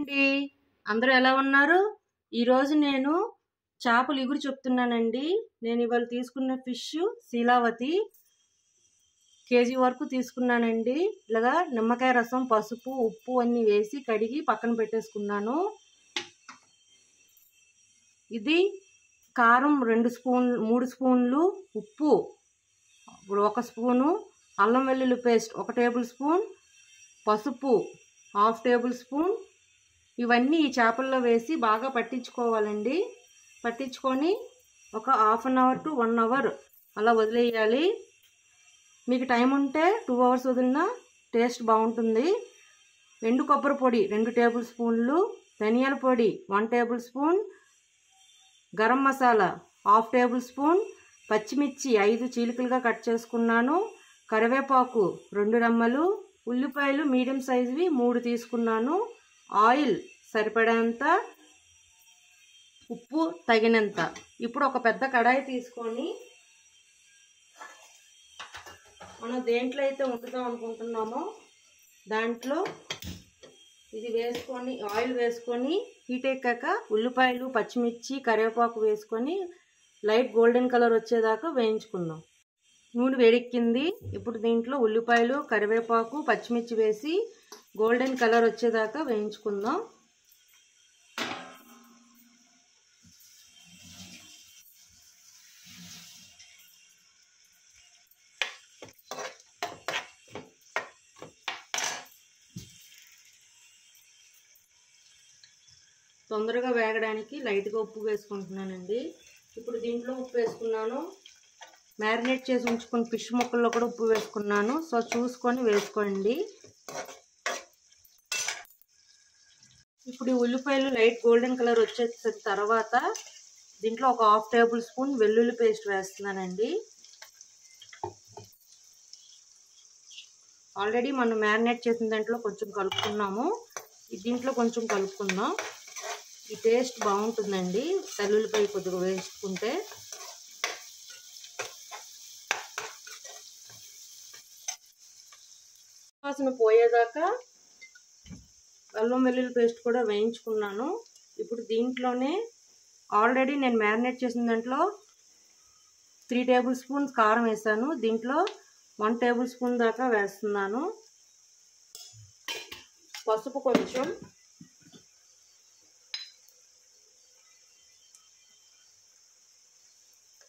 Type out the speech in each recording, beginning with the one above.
అండి అందరూ ఎలా ఉన్నారు? ఈరోజు నేను చేపలు ఇగురు చెప్తున్నానండి. నేను ఇవాళ తీసుకున్న ఫిష్ శీలావతి కేజీ వరకు తీసుకున్నానండి. ఇలాగా నిమ్మకాయ రసం, పసుపు, ఉప్పు అన్నీ వేసి కడిగి పక్కన పెట్టేసుకున్నాను. ఇది కారం 3 స్పూన్లు, ఉప్పు 1 స్పూను, అల్లం వెల్లుల్లి పేస్ట్ 1 టేబుల్ స్పూన్, పసుపు 1/2 టేబుల్ స్పూన్. ఇవన్నీ ఈ చేపల్లో వేసి బాగా పట్టించుకోవాలండి. పట్టించుకొని ఒక half an hour to 1 hour అలా వదిలేయాలి. మీకు టైం ఉంటే 2 అవర్స్ వదిలినా టేస్ట్ బాగుంటుంది. ఎండు కొబ్బరి పొడి 2 టేబుల్ స్పూన్లు, ధనియాల పొడి 1 table spoon, garam masala 1/2 table spoon, పచ్చిమిర్చి 5 చీలికలుగా కట్ చేసుకున్నాను, కరివేపాకు 2 రెమ్మలు, ఉల్లిపాయలు మీడియం సైజువి 3 తీసుకున్నాను, ఆయిల్ సరిపడేంత, ఉప్పు తగినంత. ఇప్పుడు ఒక పెద్ద కడాయి తీసుకొని మనం దేంట్లో అయితే వండుదాం అనుకుంటున్నామో దాంట్లో ఇది వేసుకొని ఆయిల్ వేసుకొని హీట్ ఎక్కాక ఉల్లిపాయలు, పచ్చిమిర్చి, కరివేపాకు వేసుకొని లైట్ గోల్డెన్ కలర్ వచ్చేదాకా వేయించుకుందాం. నూనె వేడెక్కింది. ఇప్పుడు దీంట్లో ఉల్లిపాయలు, కరివేపాకు, పచ్చిమిర్చి వేసి గోల్డెన్ కలర్ వచ్చేదాకా వేయించుకుందాం. తొందరగా వేగడానికి లైట్గా ఉప్పు వేసుకుంటున్నానండి. ఇప్పుడు దీంట్లో ఉప్పు వేసుకున్నాను. మ్యారినేట్ చేసి ఉంచుకున్న ఫిష్ ముక్కల్లో కూడా ఉప్పు వేసుకున్నాను. సో చూసుకొని వేసుకోండి. ఇప్పుడు ఈ ఉల్లిపాయలు లైట్ గోల్డెన్ కలర్ వచ్చేసిన తర్వాత దీంట్లో ఒక 1/2 టేబుల్ స్పూన్ వెల్లుల్లి పేస్ట్ వేస్తున్నానండి. ఆల్రెడీ మనం మ్యారినేట్ చేసిన దాంట్లో కొంచెం కలుపుకున్నాము. దీంట్లో కొంచెం కలుపుకుందాం. ఈ టేస్ట్ బాగుంటుందండి వెల్లుల్లిపాయ కొద్దిగా వేసుకుంటే. వాసన పోయేదాకా అల్లం వెల్లుల్లి పేస్ట్ కూడా వేయించుకున్నాను. ఇప్పుడు దీంట్లోనే ఆల్రెడీ నేను మ్యారినేట్ చేసిన దాంట్లో 3 టేబుల్ స్పూన్స్ కారం వేసాను. దీంట్లో 1 టేబుల్ స్పూన్ దాకా వేస్తున్నాను. పసుపు కొంచెం,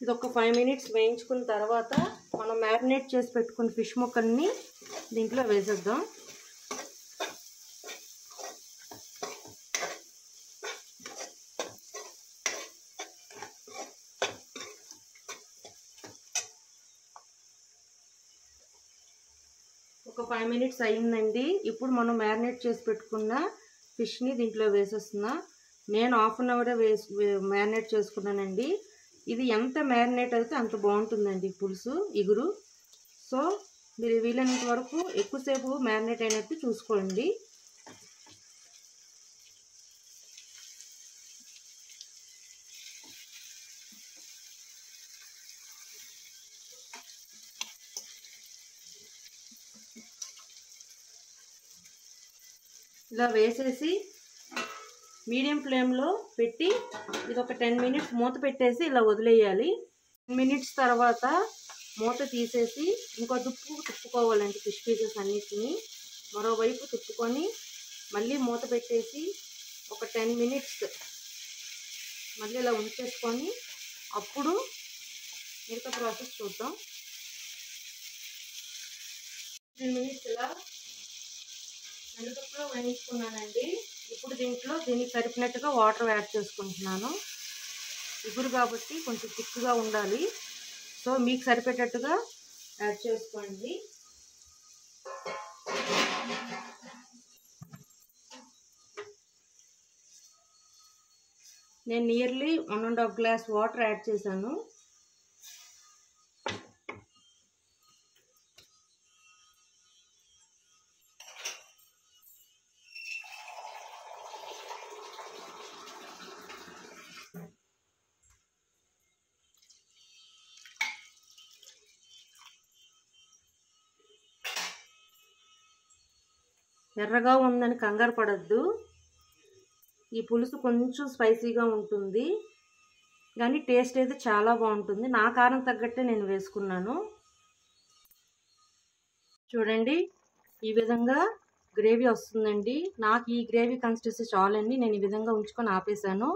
ఇది ఒక 5 మినిట్స్ వేయించుకున్న తర్వాత మనం మ్యారినేట్ చేసి పెట్టుకున్న ఫిష్ ముక్కల్ని దీంట్లో వేసేద్దాం. ఒక 5 మినిట్స్ అయ్యిందండి. ఇప్పుడు మనం మ్యారినేట్ చేసి పెట్టుకున్న ఫిష్ని దీంట్లో వేసేస్తున్నా. నేను హాఫ్ అన్ అవర్ మ్యారినేట్ చేసుకున్నానండి. ఇది ఎంత మ్యారినేట్ అయితే అంత బాగుంటుందండి పులుసు ఇగురు. సో మీరు వీలైనంత వరకు ఎక్కువసేపు మ్యారినేట్ అయినట్టు చూసుకోండి. ఇలా వేసేసి మీడియం ఫ్లేమ్లో పెట్టి ఇది ఒక 10 మినిట్స్ మూత పెట్టేసి ఇలా వదిలేయాలి. 10 మినిట్స్ తర్వాత మూత తీసేసి ఇంకో తిప్పుకోవాలండి ఫిష్ పీసెస్ అన్నిటిని. మరోవైపు తిప్పుకొని మళ్ళీ మూత పెట్టేసి ఒక 10 మినిట్స్ మళ్ళీ ఇలా ఉంచేసుకొని అప్పుడు మిగతా ప్రాసెస్ చూద్దాం. 10 మినిట్స్ ఇలా మినపప్పులో వేయించుకున్నానండి. ఇప్పుడు దీనికి సరిపినట్టుగా వాటర్ యాడ్ చేసుకుంటున్నాను. ఇగురు కాబట్టి కొంచెం థిక్గా ఉండాలి. సో మీకు సరిపెట్టేట్టుగా యాడ్ చేసుకోండి. నేను నియర్లీ 1.5 గ్లాస్ వాటర్ యాడ్ చేశాను. ఎర్రగా ఉందని కంగారు పడద్దు. ఈ పులుసు కొంచెం స్పైసీగా ఉంటుంది, కానీ టేస్ట్ అయితే చాలా బాగుంటుంది. నా కారం తగ్గట్టే నేను వేసుకున్నాను. చూడండి, ఈ విధంగా గ్రేవీ వస్తుందండి. నాకు ఈ గ్రేవీ కన్సిస్టెన్సీ చాలండి. నేను ఈ విధంగా ఉంచుకొని ఆపేసాను.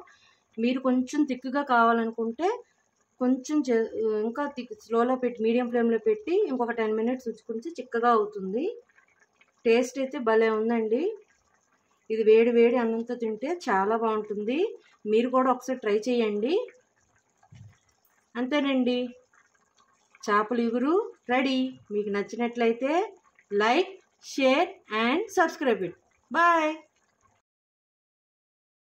మీరు కొంచెం థిక్గా కావాలనుకుంటే కొంచెం ఇంకా స్లోలో పెట్టి మీడియం ఫ్లేమ్లో పెట్టి ఇంకొక 10 మినిట్స్ ఉంచుకుంటే చిక్కగా అవుతుంది. టేస్ట్ అయితే భలే ఉందండి. ఇది వేడి వేడి అన్నంతో తింటే చాలా బాగుంటుంది. మీరు కూడా ఒకసారి ట్రై చేయండి. అంతేనండి, చేపల ఇగురు రెడీ. మీకు నచ్చినట్లయితే like, share and subscribe it. Bye.